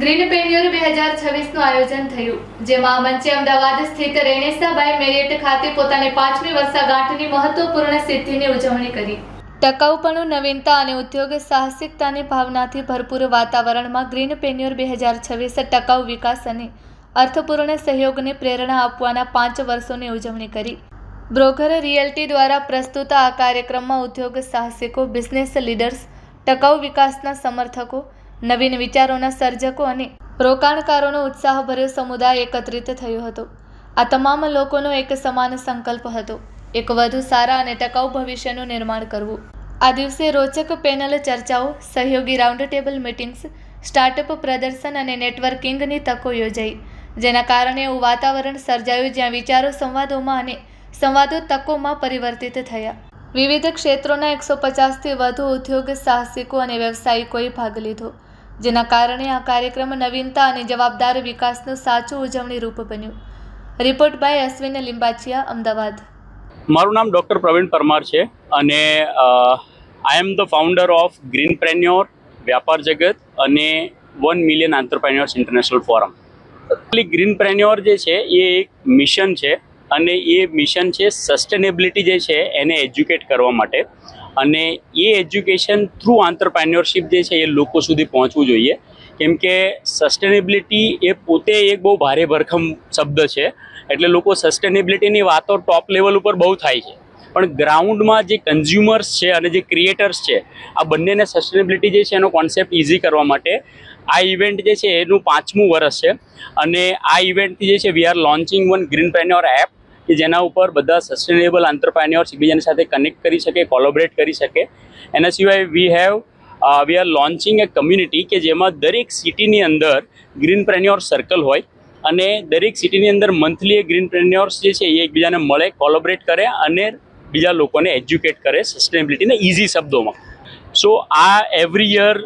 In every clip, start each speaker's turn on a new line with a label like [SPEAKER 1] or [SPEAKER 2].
[SPEAKER 1] ગ્રીનપેન્યોર 2026નું આયોજન થયું, જેમાં મંચે અમદાવાદ સ્થિત રેનેસાબાઈ મેરિયટ ખાતે પોતાની 5મી વર્ષાગાંઠની મહત્વપૂર્ણ સિદ્ધિની ઉજવણી કરી. ટકાઉપણું, નવીનતા અને ઉદ્યોગ સાહસિકતાની ભાવનાથી ભરપૂર વાતાવરણમાં ગ્રીનપેન્યોર 2026 ટકાઉ વિકાસ અને અર્થપૂર્ણ સહયોગને પ્રેરણા આપવાના 5 વર્ષોની ઉજવણી કરી. બ્રોકર રિયલ્ટી દ્વારા પ્રસ્તુત આ કાર્યક્રમમાં ઉદ્યોગ સાહસિકો, બિઝનેસ લીડર્સ, ટકાઉ વિકાસના સમર્થકો, નવીન વિચારોના સર્જકો અને રોકાણકારોનો ઉત્સાહભર્યો સમુદાય એકત્રિત થયો હતો. આ તમામ લોકોનો એક સમાન સંકલ્પ હતો: એક વધુ સારા અને ટકાઉ ભવિષ્યનું નિર્માણ કરવું. આ દિવસે રોચક પેનલ ચર્ચાઓ, સહયોગી રાઉન્ડ ટેબલ મીટિંગ્સ, સ્ટાર્ટઅપ પ્રદર્શન અને નેટવર્કિંગની તકો યોજાઈ, જેના કારણે એવું વાતાવરણ સર્જાયું જ્યાં વિચારો સંવાદોમાં અને સંવાદો તકોમાં પરિવર્તિત થયા. વિવિધ ક્ષેત્રોના 150થી વધુ ઉદ્યોગ સાહસિકો અને વ્યવસાયિકોએ ભાગ લીધો, જેના કારણે આ કાર્યક્રમ નવીનતા અને જવાબદાર વિકાસનું સાચું ઉજવણી રૂપ બન્યું. Report by Ashwin Limbachiya, Ahmedabad.
[SPEAKER 2] મારું નામ ડૉક્ટર પ્રવીણ પરમાર છે અને I am the founder of Greenpreneur Vyapar Jagat અને 1 million entrepreneurs international forum. Greenpreneur જે છે એ એક મિશન છે અને એ મિશન છે સસ્ટેનેબિલિટી જે છે એને એજ્યુકેટ કરવા માટે, અને એ એજ્યુકેશન થ્રુ આંતરપ્રેન્યોરશિપ જે છે એ લોકો સુધી પહોંચવું જોઈએ. કેમ કે સસ્ટેનેબિલિટી એ પોતે એક બહુ ભારે ભરખમ શબ્દ છે, એટલે લોકો સસ્ટેનેબિલિટીની વાતો ટોપ લેવલ ઉપર બહુ થાય છે, પણ ગ્રાઉન્ડમાં જે કન્ઝ્યુમર્સ છે અને જે ક્રિએટર્સ છે, આ બંનેને સસ્ટેનેબિલિટી જે છે એનો કોન્સેપ્ટ ઇઝી કરવા માટે આ ઇવેન્ટ જે છે એનું 5મું વર્ષ છે. અને આ ઇવેન્ટથી જે છે we are launching one greenpreneur app, કે જેના ઉપર બધા સસ્ટેનેબલ એન્ટરપ્રેન્યોર્સ એકબીજાની સાથે કનેક્ટ કરી શકે, કોલોબરેટ કરી શકે. એના સિવાય વી આર લોન્ચિંગ એ કમ્યુનિટી કે જેમાં દરેક સિટીની અંદર ગ્રીનપ્રેન્યોર સર્કલ હોય અને દરેક સિટીની અંદર મંથલી એ ગ્રીનપ્રેન્યોર્સ જે છે એ એકબીજાને મળે, કોલોબરેટ કરે અને બીજા લોકોને એજ્યુકેટ કરે સસ્ટેનેબિલિટીને ઇઝી શબ્દોમાં. સો આ એવરી યર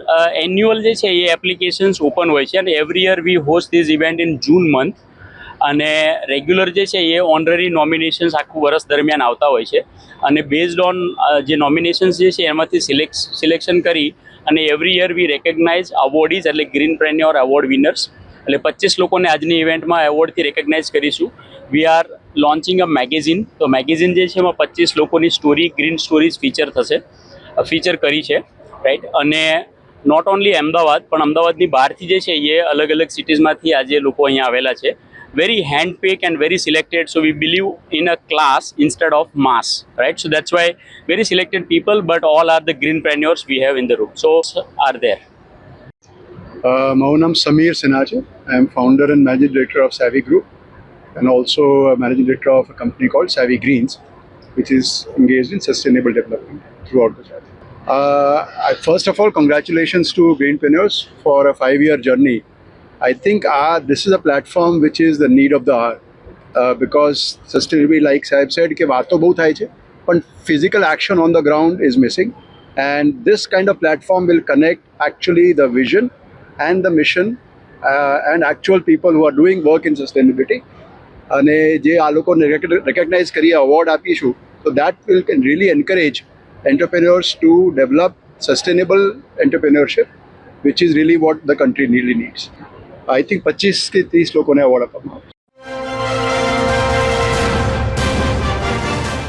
[SPEAKER 2] એન્યુઅલ જે છે એ એપ્લિકેશન્સ ઓપન હોય છે અને every year V host this event in June month. અને રેગ્યુલર જે છે એ ઓનરરી નોમિનેશન્સ આખું વર્ષ દરમિયાન આવતા હોય છે અને બેઝડ ઓન જે નોમિનેશન્સ જે છે એમાંથી સિલેક્શન કરી અને એવરી યર વી રેકગ્નાઇઝ અવોર્ડીઝ, એટલે ગ્રીનપ્રેન્યોર એવોર્ડ વિનર્સ. એટલે 25 લોકોને આજની ઇવેન્ટમાં એવોર્ડથી રેકગ્નાઇઝ કરીશું. વી આર લોન્ચિંગ અ મેગેઝિન. તો મેગેઝિન જે છે એમાં 25 લોકોની સ્ટોરી, ગ્રીન સ્ટોરીઝ ફીચર કરી છે, રાઈટ. અને નોટ ઓનલી અમદાવાદ, પણ અમદાવાદની બહારથી જે છે એ અલગ અલગ સિટીઝમાંથી આજે લોકો અહીંયા આવેલા છે. Very hand-picked and very selected, so we believe in a class instead of mass, right? So that's why very selected people, but all are the greenpreneurs we have in the room. So are there.
[SPEAKER 3] મારું નામ સમીર સિન્હા છે. I am founder and managing director of Savvy Group and also managing director of a company called Savvy Greens, which is engaged in sustainable development throughout the country. First of all, congratulations to Greenpreneurs for a 5-year journey. I think this is a platform which is the need of the hour because sustainability, like Saib said, કે વાતો બહુ થાય છે પણ physical action on the ground is missing, and this kind of platform will connect actually the vision and the mission and actual people who are doing work in sustainability. અને જે આ લોકોને recognize કરી award આપીશું, so that will can really encourage entrepreneurs to develop sustainable entrepreneurship, which is really what the country really needs. I think 25 કે 30 લોકોને award આપવામાં આવશે.